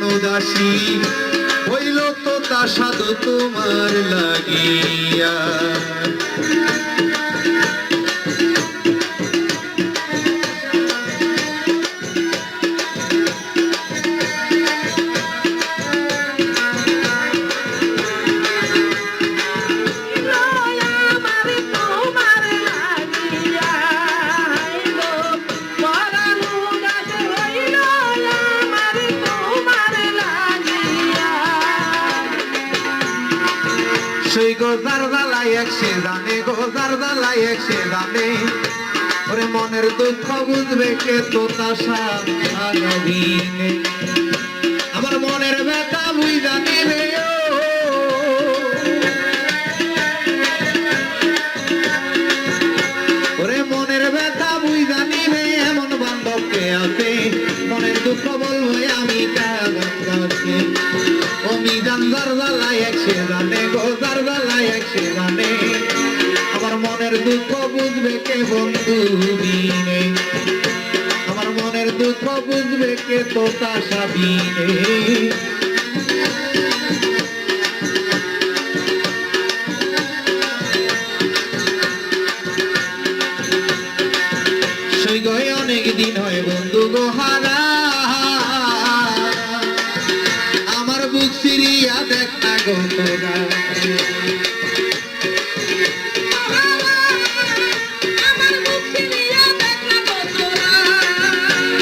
উদাসী হইল তো তা সাধু তোমার লাগিয়া সেই গোজার জ্বালাই একসে জানে গোজার জ্বালাই একসে জানে ওরে মনের দুঃখ বুঝবে কে তো তা সারাদিনে আমার মনের ব্যথা বুঝা নেবে ওরে মনের ব্যথা বুঝা নেবে এমন বান্ধবকে আছে মনের দুঃখ বলবো আমি কাছে আমি জানজার জ্বালাই একসে জানে গোজার জ্বালাই একসে জানে আমার মনের দুঃখ বুঝবে কে বন্ধু দিনে আমার মনের দুঃখ বুঝবে কে তো তা সাবিনে সেই গয়ে অনেক দিন হয় বন্ধু গোহারা বুক সিরিয়া দেখ না গো তোরা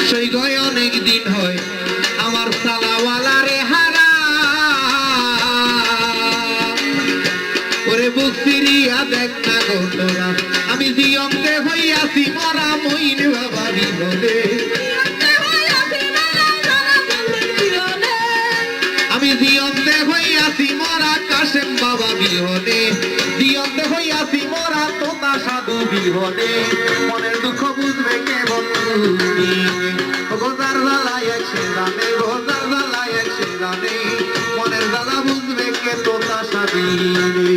সেই গয় অনেক দিন হয় আমার সালাওয়ালা রে হারা ওরে বুক সিরিয়া দেখ না গো তোরা আমি জিয়ন্তে হইয়াছি মরা মইন বাবা বিনোদে আমি জিয়ন্তে হইয়াছি মরা কাশেম বাবা বিহনে জিয়ন্তে হইয়াছি মরা তোতা সাধু বিহনে মনের দুঃখ বুঝবে কে বন্ধু গোজার জ্বালাই একসে জানে গোজার জ্বালাই একসে জানে মনের জ্বালা বুঝবে কে তোতা সাবিনে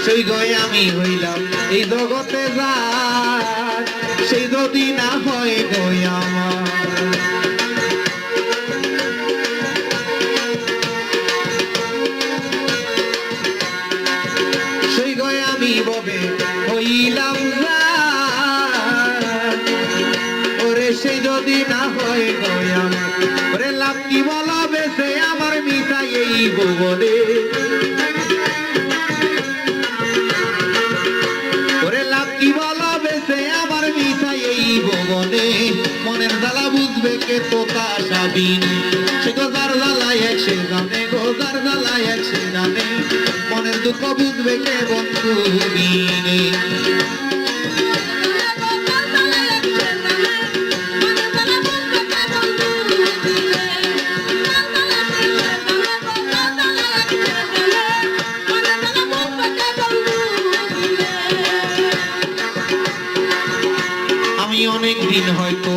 সেই গয়ে আমি হইলাম এই জগতে যার সেই যদি না হয় গয় আমার সেই গয়ে আমি ববে হইলাম ওরে সেই যদি না হয় গয় আমার ওরে লাভ কি বলা বেছে আমার মিঠাই এই ভুবনে মনের জ্বালা বুঝবে কে তোতা সাবিনে সে গোজার জ্বালাই একসে জানে গোজার জ্বালাই একসে জানে মনের দুঃখ বুঝবে কে বন্ধু দিনে অনেক দিন হয়তো